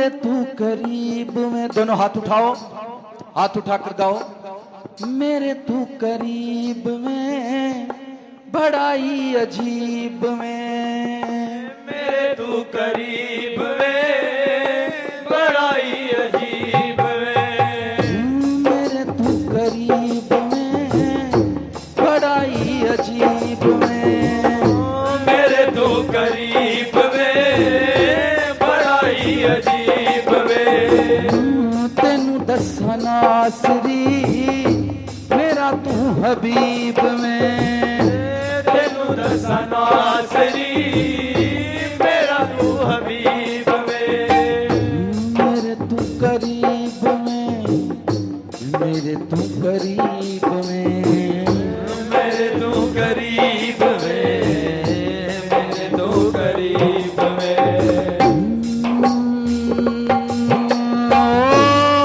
मेरे तू करीब में, दोनों हाथ उठाओ, हाथ उठाकर गाओ। मेरे तू करीब में बड़ाई अजीब में, मेरे तू करीब में बड़ाई अजीब में, मेरे तू करीब में बड़ाई अजीब में, मेरे तू करीब में बड़ाई अजीब में। तेनू दसा नासरी मेरा तू हबीब में, तेनू दसा नासरी मेरा तू हबीब में। मेरे तू करीब में, मेरे तू करीब में, मेरे तू करीब में, मेरे तू करीब में।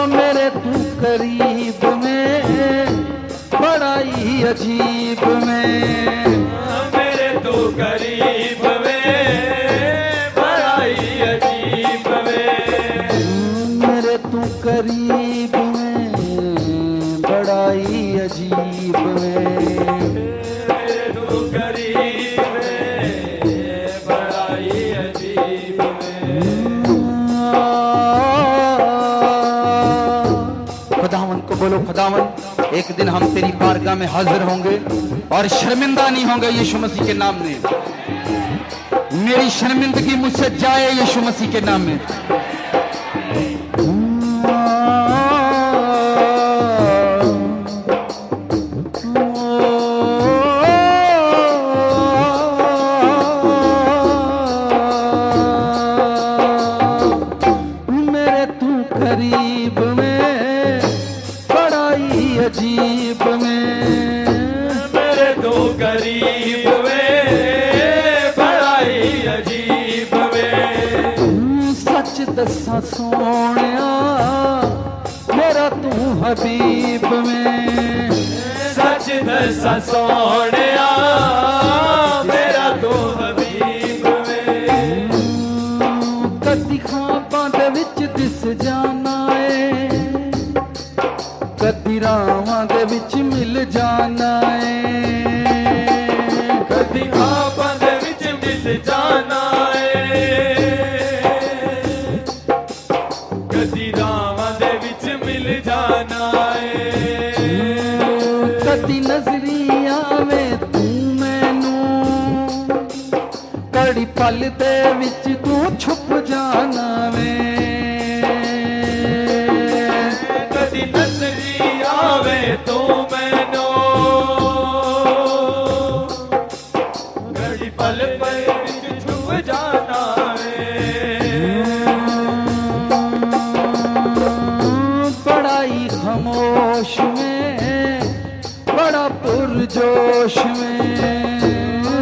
मेरे तू करीब में बड़ाई अजीब में, मेरे तू करीब में बड़ाई अजीब में। मेरे तू करीब में बड़ाई अजीब में। मेरे तू करीब में बड़ाई अजीब में। खुदावन को बोलो, खुदावन एक दिन हम तेरी बारगाह में हाजिर होंगे और शर्मिंदा नहीं होंगे यीशु मसीह के नाम में। मेरी शर्मिंदगी मुझसे जाए यीशु मसीह के नाम में। मेरे तू करीब में बड़ाई अजीब में, मेरे तू करीब में बड़ाई अजीब में। सच दसा सोनिया मेरा तू हबीब में, सच दसा सोनिया मेरा तू हबीब में। कदी खाबां दे विच दिस जाना है, कदी रावां दे विच मिल जाना है, कदी खाबां दे विच मिल जाना है, कदी रावां दे विच मिल जाना है। कदी नजरी आवे तू मैनू, कड़ी पल दे विच तू छुप जाना वे। कदी नजरी आवे तू मैनू, घड़ी पल पल विच छुप जाना है। बड़ाई खामोश में बड़ा पुरजोश में,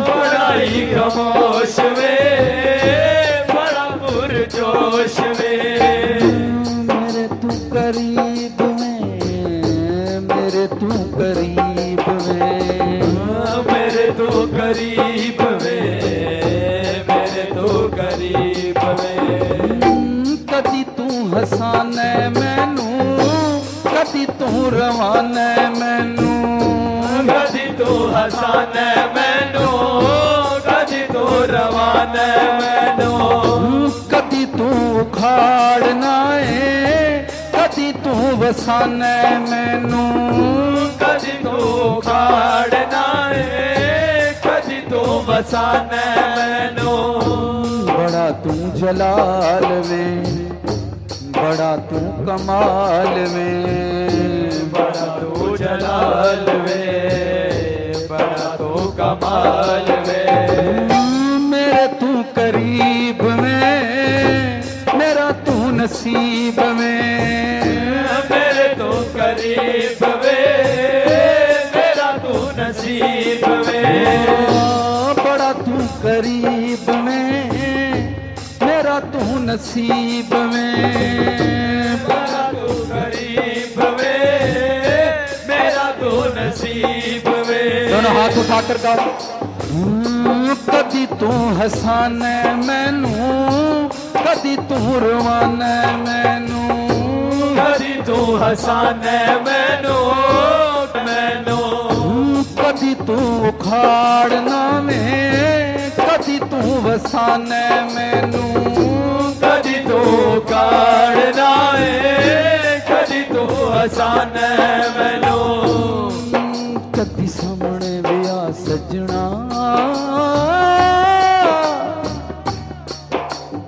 बड़ाई खामोश में बड़ा पुरजोश में। मेरे तू करीब में, मेरे तू करीब में, मेरे तू करीब में, मेरे तू करीब में। कदी तू हसाने मैनू, कदी तू रवाने मैनू, कदी तू हसाने मैनू, कदी तू रवाने मैनू। कदी तू उखाड़ना है, कदी तू वसाने मैनू, कदी तू उखाड़ना है, कदी तू बसाने मैनू। बड़ा तू जलाल में, बड़ा तू कमाल में, बड़ा तू जलाल में, बड़ा तू कमाल में। मेरे तू करीब में मेरा तू नसीब में, मेरे तू करीब में मेरा तू नसीब में। बड़ा तू करीब में मेरा तू नसीब में, बड़ा तू करीब में मेरा तू नसीब में। दोनों हाथ उठाकर गाओ। कदी तू हसाने मैनू, कदी तू रवाना मैनू, कदी तू हसाने मैनू मैनू, कदी तू उखाड़ना में, कदी तू वसाने मैनू, कदी तू काढ़ना है, कदी तू हसाने मैनू, कदी सामने विया सजना,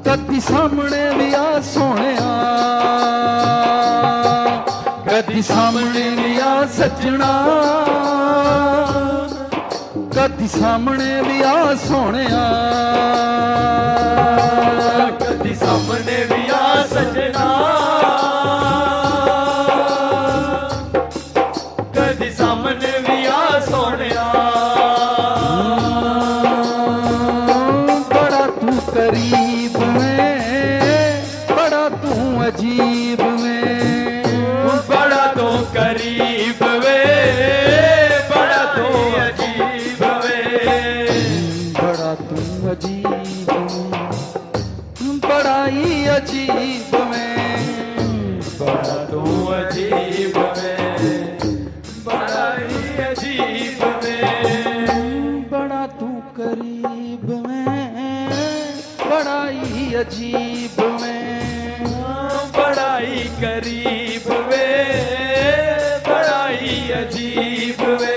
कदी सामने विया सोहणिया, कदी सामने विया सजना, कदी सामने विया सोहणिया, कदी सामने भी आ सजना, कदी सामने भी आ सोहणिया, बड़ा तू करीब में, बड़ा तू अजीब में, बड़ा तो करीब वे, बड़ा तो अजीब वे, बड़ा तू अजीब में, बड़ा ही अजीब में, बड़ा तो अजीब वे, बड़ा ही अजीब वे, बड़ा तू करीब में, बड़ा ही अजीब में, बड़ा ही करीब वे, बड़ा ही अजीब वे।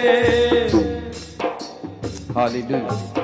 हालेलुया।